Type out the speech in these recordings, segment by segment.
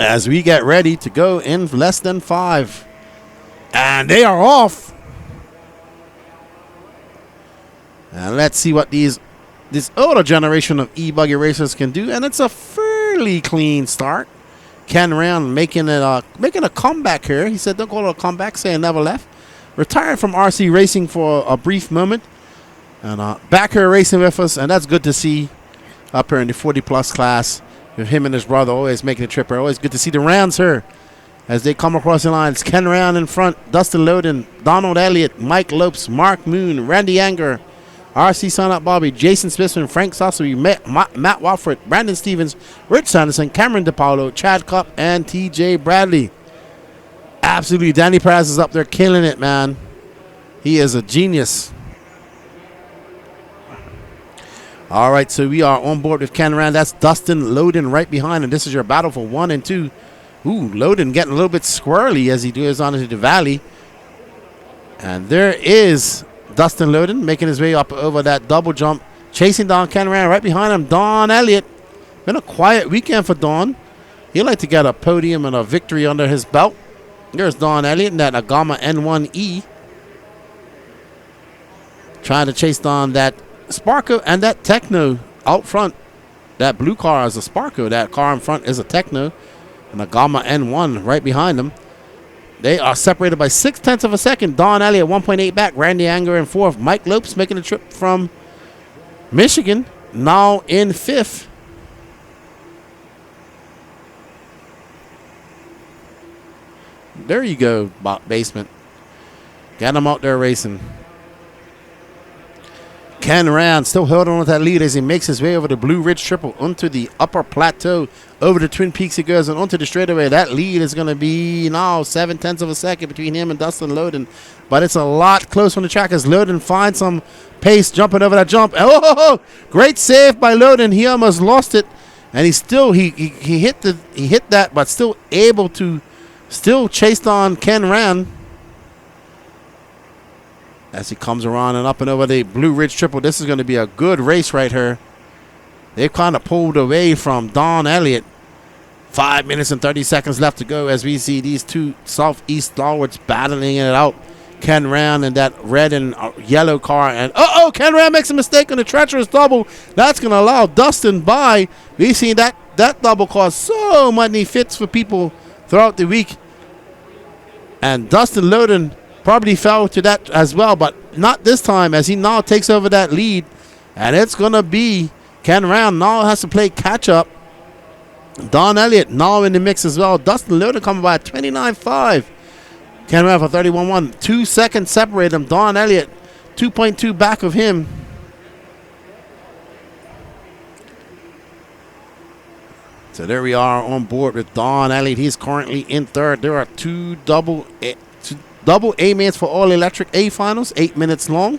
as we get ready to go in less than 5. And they are off. And let's see what this older generation of E-Buggy racers can do. And it's a fairly clean start. Ken Round making a comeback here. He said, don't call it a comeback, saying never left. Retired from RC racing for a brief moment. And back here racing with us. And that's good to see up here in the 40-plus class. With him and his brother always making the trip here. Always good to see the Rounds here as they come across the lines. Ken Round in front. Dustin Loden, Donald Elliott, Mike Lopes, Mark Moon, Randy Anger, RC Son Up Bobby, Jason Smithson, Frank Sossery, Matt Wofford, Brandon Stevens, Rich Sanderson, Cameron DePaulo, Chad Cupp, and TJ Bradley. Absolutely, Danny Perez is up there killing it, man. He is a genius. All right, so we are on board with Ken Rand. That's Dustin Loden right behind, and this is your battle for 1 and 2. Ooh, Loden getting a little bit squirrely as he goes on into the valley. And there is Dustin Loden making his way up over that double jump, chasing down Ken Rand. Right behind him, Don Elliott. Been a quiet weekend for Don. He'd like to get a podium and a victory under his belt. There's Don Elliott in that Agama N1E. Trying to chase down that Sparko and that Techno out front. That blue car is a Sparko. That car in front is a Techno. And a Gamma N1 right behind them. They are separated by 0.6 of a second. Don Elliott 1.8 back. Randy Anger in 4th. Mike Lopes making the trip from Michigan. Now in 5th. There you go, Basement. Got him out there racing. Ken Rand still holding on with that lead as he makes his way over the Blue Ridge Triple onto the upper plateau. Over the Twin Peaks he goes and onto the straightaway. That lead is going to be now 0.7 of a second between him and Dustin Loden. But it's a lot close on the track as Loden finds some pace jumping over that jump. Oh, great save by Loden. He almost lost it. And he still he hit that, but still able to still chase on Ken Rand. As he comes around and up and over the Blue Ridge Triple. This is going to be a good race right here. They've kind of pulled away from Don Elliott. 5 minutes and 30 seconds left to go as we see these two Southeast stalwarts battling it out. Ken Rand and that red and yellow car. And Ken Rand makes a mistake on the treacherous double. That's going to allow Dustin by. We've seen that double cause so many fits for people throughout the week. And Dustin Loden probably fell to that as well, but not this time as he now takes over that lead. And it's going to be Ken Rand now has to play catch up. Don Elliott now in the mix as well. Dustin Loden coming by at 29.5. Ken Rand for 31.1. 2 seconds separate him. Don Elliott 2.2 back of him. So there we are on board with Don Elliott. He's currently in 3rd. There are two double A-Mains for all electric A finals, 8 minutes long.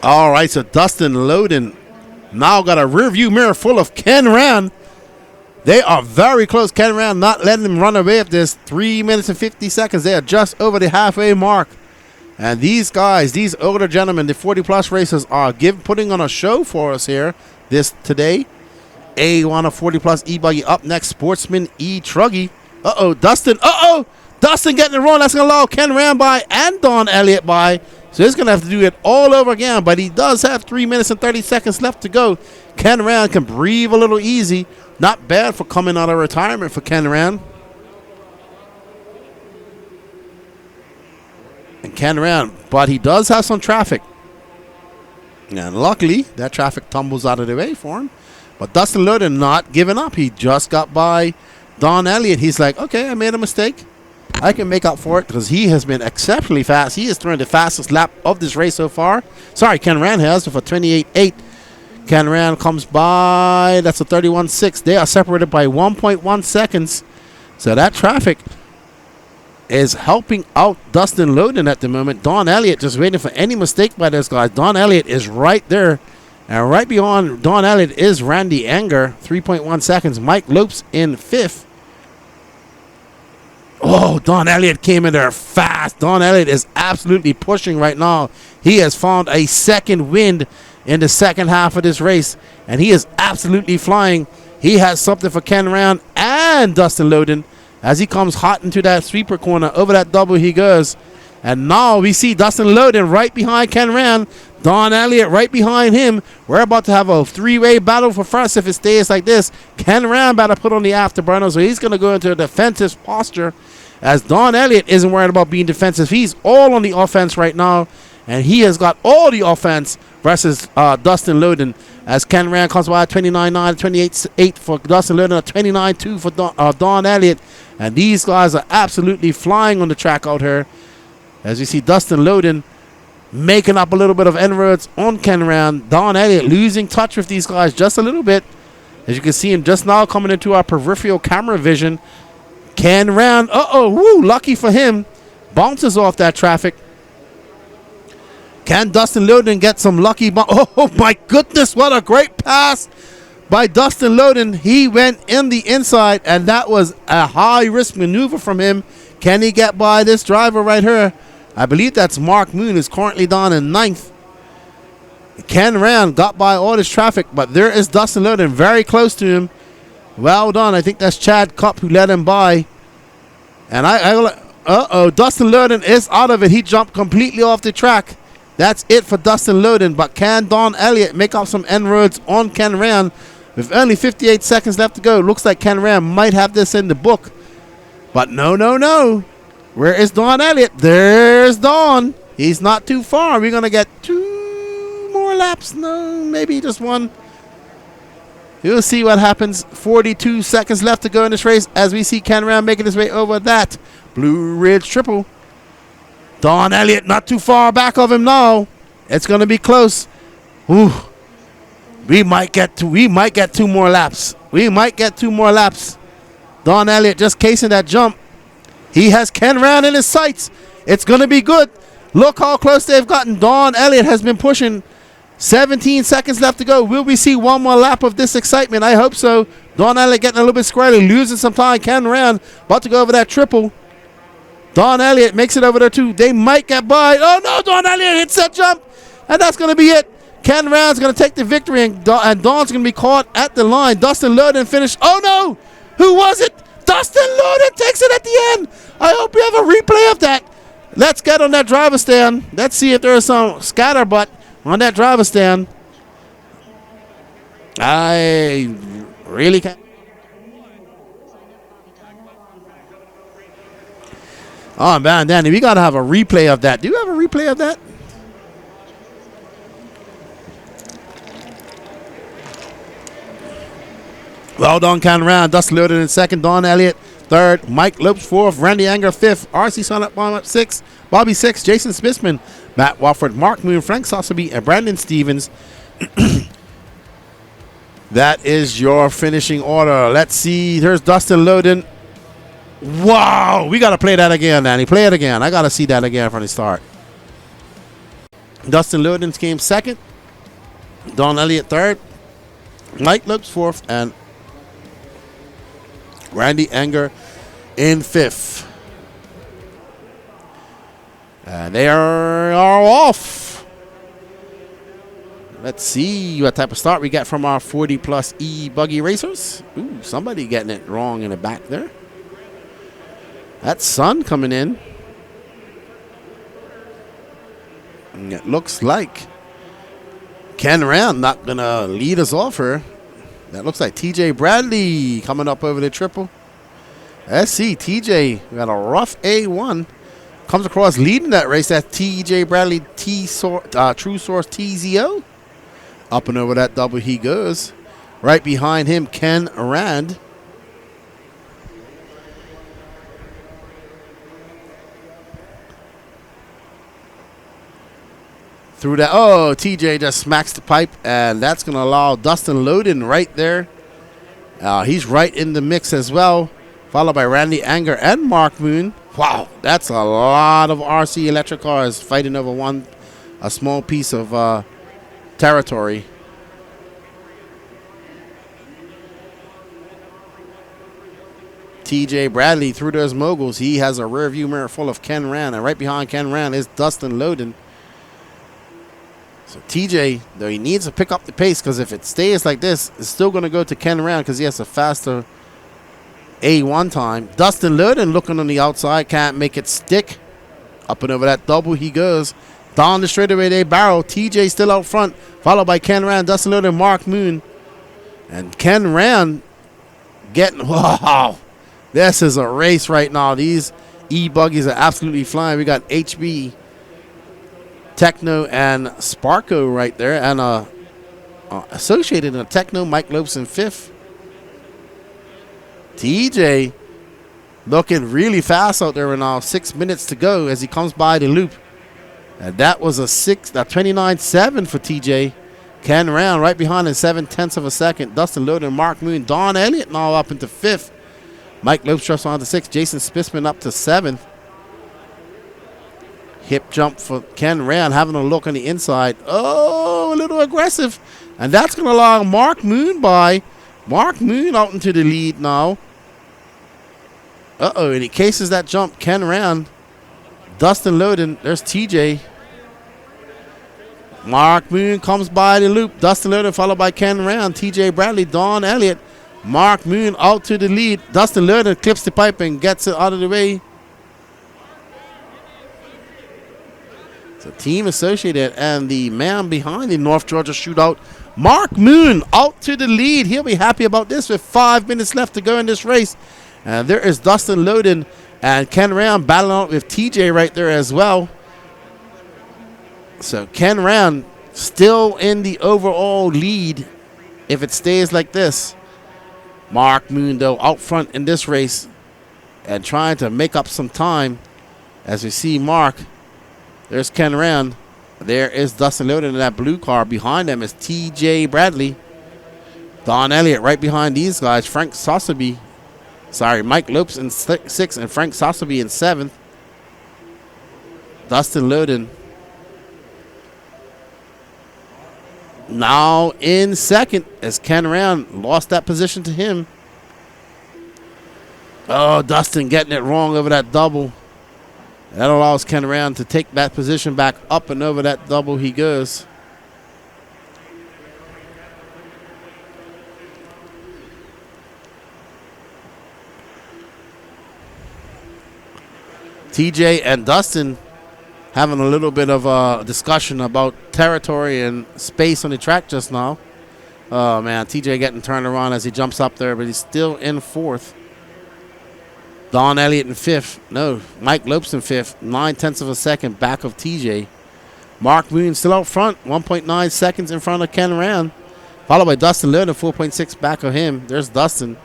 All right, so Dustin Loden now got a rear view mirror full of Ken Rand. They are very close. Ken Rand not letting him run away with this. 3 minutes and 50 seconds. They are just over the halfway mark. And these guys, these older gentlemen, the 40-plus racers are putting on a show for us here today. A1 of 40-plus E-Buggy up next. Sportsman E-Truggy. Dustin. Dustin getting it wrong. That's going to allow Ken Rand by and Don Elliott by. So he's going to have to do it all over again. But he does have 3 minutes and 30 seconds left to go. Ken Rand can breathe a little easy. Not bad for coming out of retirement for Ken Rand. And Ken Rand, but he does have some traffic. And luckily, that traffic tumbles out of the way for him. But Dustin Loden not giving up. He just got by Don Elliott. He's like, okay, I made a mistake. I can make up for it because he has been exceptionally fast. He has thrown the fastest lap of this race so far. Sorry, Ken Rand has for 28.8. Ken Rand comes by. That's a 31.6. They are separated by 1.1 seconds. So that traffic is helping out Dustin Loden at the moment. Don Elliott just waiting for any mistake by those guys. Don Elliott is right there. And right beyond Don Elliott is Randy Anger. 3.1 seconds. Mike Lopes in 5th. Oh, Don Elliott came in there fast. Don Elliott is absolutely pushing right now. He has found a second wind in the second half of this race. And he is absolutely flying. He has something for Ken Rand and Dustin Loden. As he comes hot into that sweeper corner, over that double he goes. And now we see Dustin Loden right behind Ken Rand. Don Elliott right behind him. We're about to have a three-way battle for first if it stays like this. Ken Rand about to put on the afterburner, so he's going to go into a defensive posture. As Don Elliott isn't worried about being defensive. He's all on the offense right now. And he has got all the offense versus Dustin Loden. As Ken Rand comes by at 29.9, 28.8 for Dustin Loden, 29.2 for Don Elliott. And these guys are absolutely flying on the track out here. As you see Dustin Loden making up a little bit of inroads on Ken Rand. Don Elliott losing touch with these guys just a little bit. As you can see him just now coming into our peripheral camera vision. Ken Rand, lucky for him. Bounces off that traffic. Can Dustin Loden get some lucky oh my goodness, what a great pass by Dustin Loden. He went in the inside, and that was a high-risk maneuver from him. Can he get by this driver right here? I believe that's Mark Moon, who's currently down in 9th. Ken Rand got by all this traffic, but there is Dustin Loden very close to him. Well done. I think that's Chad Cupp who let him by. And Dustin Loden is out of it. He jumped completely off the track. That's it for Dustin Loden. But can Don Elliott make up some inroads on Ken Rand? With only 58 seconds left to go, looks like Ken Rand might have this in the book. But no. Where is Don Elliott? There's Don. He's not too far. We're going to get 2 more laps. No, maybe just 1. We'll see what happens. 42 seconds left to go in this race as we see Ken Rand making his way over that Blue Ridge Triple. Don Elliott not too far back of him now. It's going to be close. Ooh. We might get 2 more laps. Don Elliott just casing that jump. He has Ken Rand in his sights. It's going to be good. Look how close they've gotten. Don Elliott has been pushing. 17 seconds left to go. Will we see 1 more lap of this excitement? I hope so. Don Elliott getting a little bit squirrely, losing some time. Ken Rand about to go over that triple. Don Elliott makes it over there too. They might get by. Oh no, Don Elliott hits that jump. And that's going to be it. Ken Rand's going to take the victory, and Don's going to be caught at the line. Dustin Loden finished. Oh no! Who was it? Dustin Loden takes it at the end. I hope we have a replay of that. Let's get on that driver stand. Let's see if there's some scatterbutt on that driver stand. I really can't. Oh, man, Danny, we got to have a replay of that. Do you have a replay of that? Well done, Ken Rand. Dustin Loden in 2nd. Don Elliott 3rd. Mike Lopes 4th. Randy Anger 5th. R.C. Sonnet 6th. Bobby 6th. Jason Smithman. Matt Wofford. Mark Moon. Frank Sossaby. And Brandon Stevens. That is your finishing order. Let's see. There's Dustin Loden. Wow, we got to play that again, Danny. Play it again. I got to see that again from the start. Dustin Loden came 2nd. Don Elliott 3rd. Mike Lopes 4th. And Randy Anger in 5th. And they are off. Let's see what type of start we get from our 40-plus E-Buggy racers. Ooh, somebody getting it wrong in the back there. That's Sun coming in. And it looks like Ken Rand not going to lead us off here. That looks like TJ Bradley coming up over the triple. Let's see. TJ got a rough A1. Comes across leading that race. That's TJ Bradley, True Source TZO. Up and over that double he goes. Right behind him, Ken Rand. Through that. Oh, TJ just smacks the pipe, and that's going to allow Dustin Loden right there. He's right in the mix as well, followed by Randy Anger and Mark Moon. Wow, that's a lot of RC electric cars fighting over a small piece of territory. TJ Bradley through those moguls. He has a rear view mirror full of Ken Rand, and right behind Ken Rand is Dustin Loden. So TJ, though, he needs to pick up the pace, because if it stays like this, it's still going to go to Ken Rand because he has a faster A1 time. Dustin Loden looking on the outside, can't make it stick. Up and over that double he goes. Down the straightaway they barrel. TJ still out front, followed by Ken Rand, Dustin Loden, Mark Moon. And Ken Rand getting, wow, this is a race right now. These E-Buggies are absolutely flying. We got HB, Techno, and Sparko right there, and associated in a Techno, Mike Lopes in 5th. TJ looking really fast out there now. 6 minutes to go as he comes by the loop. And that was a 29.7 for TJ. Ken Rand right behind in 7/10 of a second. Dustin Loden, Mark Moon, Don Elliott now up into 5th. Mike Lopes drops on to 6th. Jason Spitzman up to 7th. Hip jump for Ken Rand, having a look on the inside. Oh, a little aggressive. And that's going to allow Mark Moon by. Mark Moon out into the lead now. Uh-oh, and he cases that jump. Ken Rand, Dustin Loden, there's TJ. Mark Moon comes by the loop. Dustin Loden followed by Ken Rand, TJ Bradley, Don Elliott. Mark Moon out to the lead. Dustin Loden clips the pipe and gets it out of the way. So team associated and the man behind the North Georgia Shootout, Mark Moon, out to the lead. He'll be happy about this with 5 minutes left to go in this race. And there is Dustin Loden and Ken Rand battling out with TJ right there as well. So Ken Rand still in the overall lead if it stays like this. Mark Moon, though, out front in this race and trying to make up some time as we see Mark. There's Ken Rand. There is Dustin Loden in that blue car. Behind them is TJ Bradley. Don Elliott right behind these guys. Frank Sotheby. Sorry, Mike Lopes in 6th and Frank Sotheby in 7th. Dustin Loden now in 2nd as Ken Rand lost that position to him. Oh, Dustin getting it wrong over that double. That allows Ken Rand to take that position back. Up and over that double he goes. TJ and Dustin having a little bit of a discussion about territory and space on the track just now. Oh, man, TJ getting turned around as he jumps up there, but he's still in 4th. Don Elliott in 5th. No, Mike Lopes in 5th. 9/10 of a second back of TJ. Mark Moon still out front. 1.9 seconds in front of Ken Rand. Followed by Dustin Loden, 4.6 back of him. There's Dustin.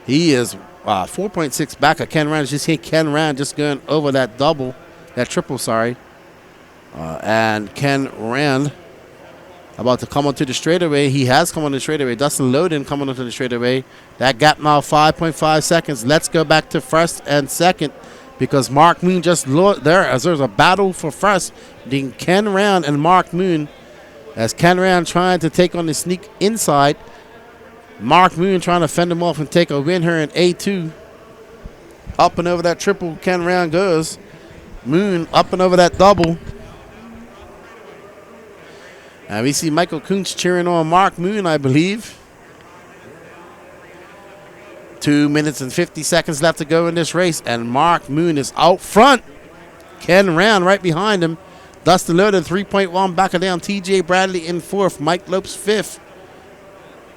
He is 4.6 back of Ken Rand. Just hit Ken Rand just going over that double. That triple, sorry. And Ken Rand about to come onto the straightaway. He has come on the straightaway. Dustin Loden coming onto the straightaway. That gap now 5.5 seconds. Let's go back to 1st and 2nd because Mark Moon just there as there's a battle for 1st between Ken Rand and Mark Moon as Ken Rand trying to take on the sneak inside. Mark Moon trying to fend him off and take a win here in A2. Up and over that triple, Ken Rand goes. Moon up and over that double. And we see Michael Kuntz cheering on Mark Moon, I believe. 2 minutes and 50 seconds left to go in this race. And Mark Moon is out front. Ken Rand right behind him. Dustin Loden 3.1 back of them. TJ Bradley in 4th. Mike Lopes 5th.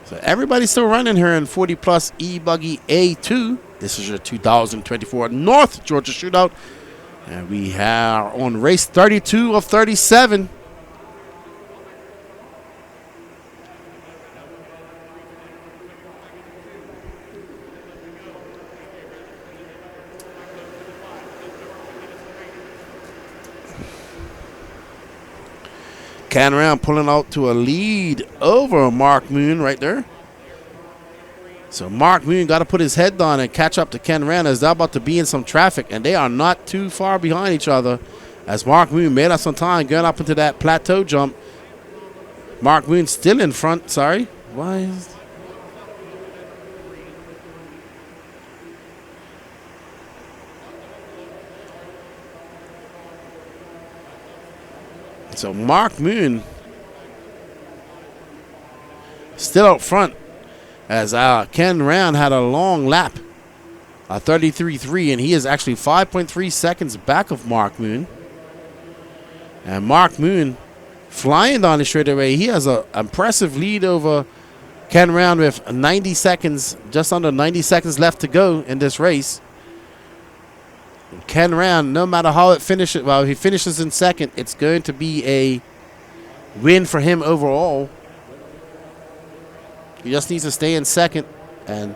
So everybody's still running here in 40 plus E-Buggy A2. This is your 2024 North Georgia Shootout. And we are on race 32 of 37. Ken Ram pulling out to a lead over Mark Moon right there. So Mark Moon got to put his head down and catch up to Ken Ram as they're about to be in some traffic, and they are not too far behind each other as Mark Moon made up some time going up into that plateau jump. Mark Moon still in front. Sorry. Why is... So Mark Moon still out front as Ken Ram had a long lap, a 33.3, and he is actually 5.3 seconds back of Mark Moon. And Mark Moon flying down the straightaway. He has an impressive lead over Ken Ram with 90 seconds, just under 90 seconds left to go in this race. Ken Ram, no matter how it finishes, well, if he finishes in second, it's going to be a win for him overall. He just needs to stay in second, and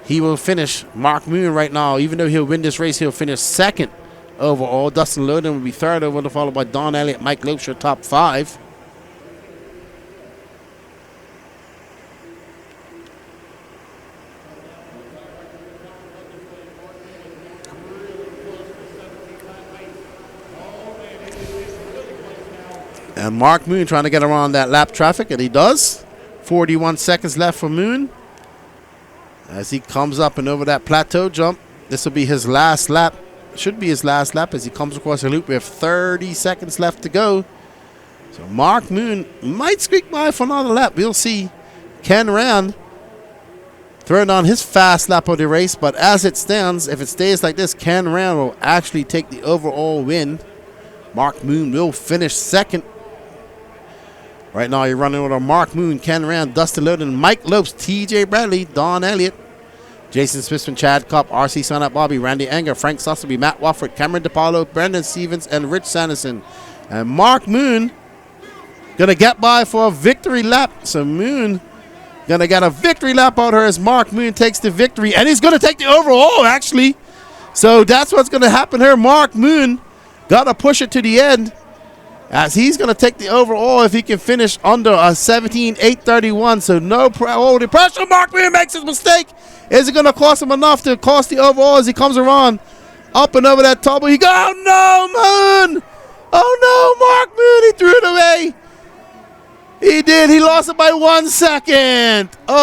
he will finish. Mark Moon right now, even though he'll win this race, he'll finish second overall. Dustin Loden will be third overall, followed by Don Elliott, Mike Lopesher, top 5. And Mark Moon trying to get around that lap traffic, and he does. 41 seconds left for Moon as he comes up and over that plateau jump. This will be his last lap. Should be his last lap as he comes across the loop with 30 seconds left to go. So Mark Moon might squeak by for another lap. We'll see. Ken Ram throwing on his fast lap of the race, but as it stands, if it stays like this, Ken Ram will actually take the overall win. Mark Moon will finish second. Right now, you're running with a Mark Moon, Ken Ram, Dustin Loden, Mike Lopes, TJ Bradley, Don Elliott, Jason Smithman, Chad Kopp, RC Sonat Bobby, Randy Enger, Frank Susselby, Matt Wofford, Cameron DePaulo, Brendan Stevens, and Rich Sanderson. And Mark Moon going to get by for a victory lap. So Moon going to get a victory lap out here as Mark Moon takes the victory. And he's going to take the overall, actually. So that's what's going to happen here. Mark Moon got to push it to the end, as he's going to take the overall if he can finish under a 17.831. So no the pressure. Mark Moon makes his mistake. Is it going to cost him enough to cost the overall as he comes around up and over that tumble? He goes, oh no, Moon. Oh no, Mark Moon. He threw it away. He did. He lost it by 1 second. Oh.